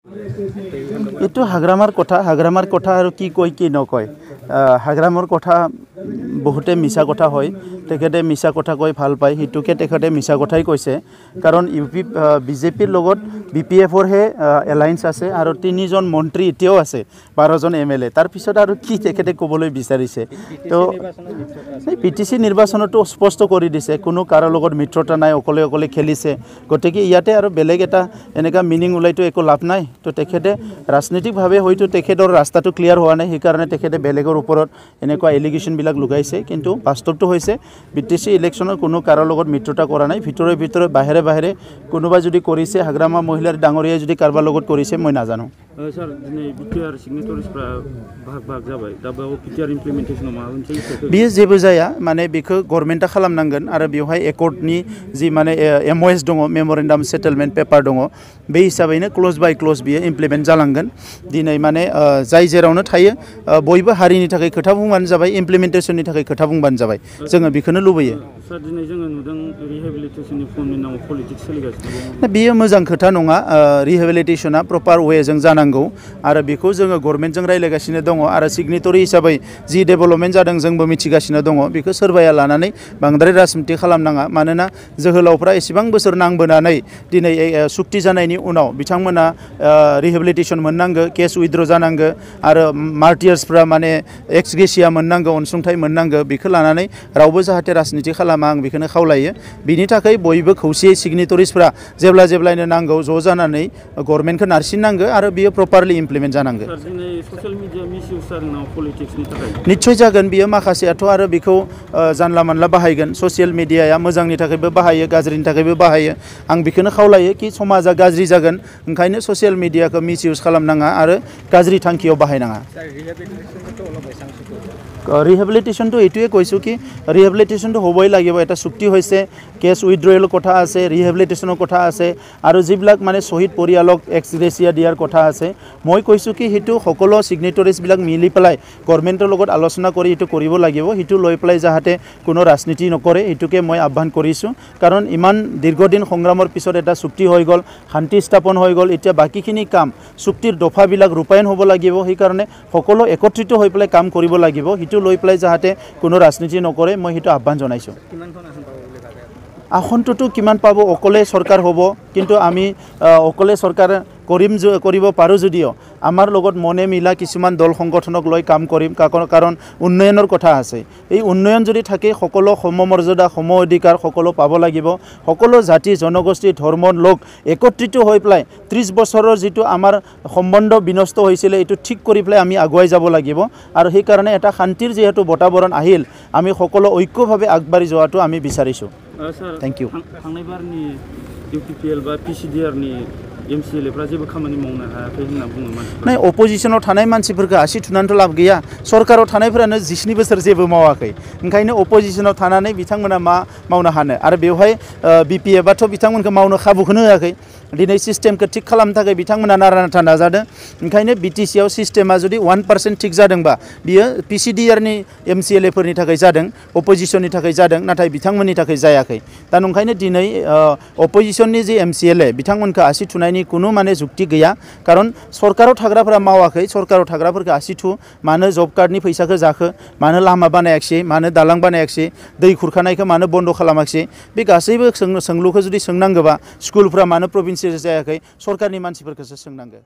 एतो हाग्रामार कथा और की कय की नकय हाग्रामार कथा बहुते मिसा कथा হয় तेखेते मिसा कथा कय ভাল पाय हितुके तेखेते मिसा कथाई কৈছে कारण यूपी बीजेपीर लगत बीपीएफर हे एलायन्स আছে और 3 जन मंत्री इतिও আছে 12 जन एमएलए तार पिছত और की तेखेते कबलै बिचारिছে तो पीटीसी निर्वाचनतो स्पष्ट करि दिছে कोनो कारो लगत मित्रता নাই অকলে অকলে খেলিছে গটেকি ইয়াতে और बेलेग एटा एनेका मिनिंग उलाइतो एको लाभ নাই तो तेखेते राजनीतिक भावे हयतो तेखेतर रास्ताটো क्लियर होआ নাই हिकारणे तेखेते बेलेगर उपरत एनेका एलिगेशन बिलाक लुगाइছে किन्तु वास्तवটো হৈছে बीटीसी इलेक्शনৰ কোনো কাৰো লগত মিত্ৰতা কৰা নাই ভিতৰে বাহিৰে বাহিৰে কোনোবা যদি কৰিছে হাগ্ৰামা মহিলাৰ ডাঙৰীয়া যদি কাৰবাৰ লগত কৰিছে মই নাজানো सर दिनै बिटिआर सिगनेटरिसफ्रा भाग जाबाय दा बेयाव बिटिआर इमप्लिमेन्टेसनाव माबा मोनसे इफेक्ट बियो जेबो जाया माने बेखौ गभर्नमेन्टआ खालामनांगोन आरो बेवहाय एकर्डनि जि माने एमओएस दङ मेमोरेन्डाम सेटलमेन्ट पेपार दङ बे हिसाबैनो क्लोज बाय क्लोज बियो इमप्लिमेन्ट जालांगोन दिनै माने जाय जेरावनो थायो बयबो हारिनि थाखाय खोथा बुंबानो जाबाय इमप्लिमेन्टेसननि थाखाय खोथा बुंबानो जाबाय जोङो बेखौनो लुबैयो सर दिनै जोङो नुदों रिहेबिलिटेसननि फर्मनि नामाव पलिटिक्स सोलिगासिनो दङ बेयो मोजां खोथा नङा रिहेबिलिटेसना प्रपार वेजों जानांगौ आरो बेखौ जोङो गभर्नमेन्टजों रायलायगासिनो दङ आरो सिगनेटरि हिसाबै जि डेभेलपमेन्ट जादों जोंबो मिथिगासिनो दङ बेखौ सोरबाया लानानै बांद्राय राजनिति खालामनाङा मानोना जोहोलावफ्रा एसेबां बोसोर नांबोनानै दिनै सुक्ति जानायनि उनाव बिथांमोना रिहेबिलिटेसन मोननांगौ केस उइथड्र जानांगौ आरो मार्टियार्सफ्रा माने एक्स ग्रेसिया मोननांगौ अनसुंथाइ मोननांगौ बेखौ लानानै रावबो जाहाथे राजनिति खालामा आं बेखौनो खावलायो बिनि थाखाय बयबो खौसेयै सिगनेटरिसफ्रा जेब्लायनो नांगौ ज' जानानै गभर्नमेन्टखौ नारसिननांगौ आरो बियो प्रपारलि इमप्लिमेन्ट जानांगौ निश्चय जागोन बियो माखासेयाथ' आरो बेखौ जानला मानला बाहायगोन ससियेल मिडियाया मोजांनि थाखायबो बाहायो गाज्रिनि थाखायबो बाहायो आं बेखौनो खावलायो कि समाजा गाज्रि जागोन ओंखायनो ससियेल मिडियाखौ मिसइउज खालामनाङा आरो गाज्रि थांखियाव बाहायनाङा रिहेबिलिटेसनটো এইটোৱে কৈছোঁ कि रिहेबिलिटेसनটো হ'বই লাগিব এটা চুক্তি হৈছে কেছ উইথড্ৰয়েলৰ কথা আছে रिहेबिलिटेसনৰ কথা আছে আৰু যিবিলাক মানে শহীদ পৰিয়ালক এক্স গ্ৰেচিয়া দিয়াৰ কথা আছে মই কৈছোঁ कि সেইটো সকলো সিগনেটৰিজবিলাক মিলি পেলাই গভৰ্নমেণ্টৰ লগত আলোচনা কৰি এইটো কৰিব লাগিব সেইটো লৈ পেলাই যাহাতে কোনো ৰাজনীতি নকৰে এইটোকে মই আহ্বান কৰিছোঁ কাৰণ ইমান দীৰ্ঘদিন সংগ্ৰামৰ পিছত এটা চুক্তি হৈ গ'ল শান্তি স্থাপন হৈ গ'ল এতিয়া বাকিখিনি কাম চুক্তিৰ দফাবিলাক ৰূপায়ণ হ'ব লাগিব সেইকাৰণে সকলো একত্ৰিত হৈ পেলাই কাম কৰিব লাগিব সেইটো লৈ পেলাই যাহাতে কোনো ৰাজনীতি নকৰে মই সেইটো আহ্বান জনাইছোঁ আসনটোতো কিমান পাব অকলে চৰকাৰ হ'ব কিন্তু আমি অকলে চৰকাৰ কৰিব পাৰোঁ যদিও আমাৰ লগত মনে মিলা কিছুমান দল সংগঠনক লৈ কাম কৰিম কাৰণ উন্নয়নৰ কথা আছে এই উন্নয়ন যদি থাকে সকলো সমমৰ্যাদা সম অধিকাৰ সকলো পাব লাগিব সকলো জাতি জনগোষ্ঠী ধৰ্মৰ লোক একত্ৰিত হৈ পেলাই 30 বছৰৰ যিটো আমাৰ সম্বন্ধ বিনষ্ট হৈছিল এইটো ঠিক কৰি পেলাই আমি আগুৱাই যাব লাগিব আৰু সেই কাৰণে এটা শান্তিৰ যেহেতু বটাবৰণ আহিল আমি সকলো ঐক্যভাৱে আগবাঢ়ি যোৱাটো আমি বিচাৰিছোঁ थैंक यू थांनायबारनि यूपीपीएल बा पीसीडीआरनि एमसीएलएफ्रा जेबो खामानि मावनो हायाखै होनना बुङो मानसिफोरा नै अपोजिशनाव थानाय मानसिफोरखौ आसि थुनानैथ' लाब गैया सरकाराव थानायफोरानो 17 बोसोर जेबो मावाखै ओंखायनो अपोजिशनाव थानानै बिथांमोना मा मावनो हानो आरो बेवहाय बीपीएफआथ' बिथांमोनखौ मावनो खाबुखौनो होआखै दिनै सिस्टेमखौ थिक खालामनो थाखाय बिथांमोना नारा नाथा नाजादों ओंखायनो बीटीसीआव सिस्टेमा जुदि 1% थिक जादोंबा बियो पीसीडीआरनि एमसीएलएफोरनि थाखाय जादों अपोजिशननि थाखाय जादों नाथाय बिथांमोननि थाखाय जायाखै दा ओंखायनो दिनै अपोजिशननि जे एमसीएलए बिथांमोनखौ आसि थुनायनि कुनु माने जुक्ति गैया कारण सरकाराव थाग्राफोरा मावाखै सरकाराव थाग्राफोरखौ आसि थु मानो जब कार्डनि फैसाखौ जाखो मानो लामा बानायाखै मानो दालां बानायाखै दै खुरखानायखौ मानो बन्द खालामाखै बे गासैबो सोंलुखौ जुदि सोंनांगौबा स्कुलफ्रा मानो प्रभिन्सियेल जायाखै सरकारनि मानसिफोरखौसो सोंनांगौ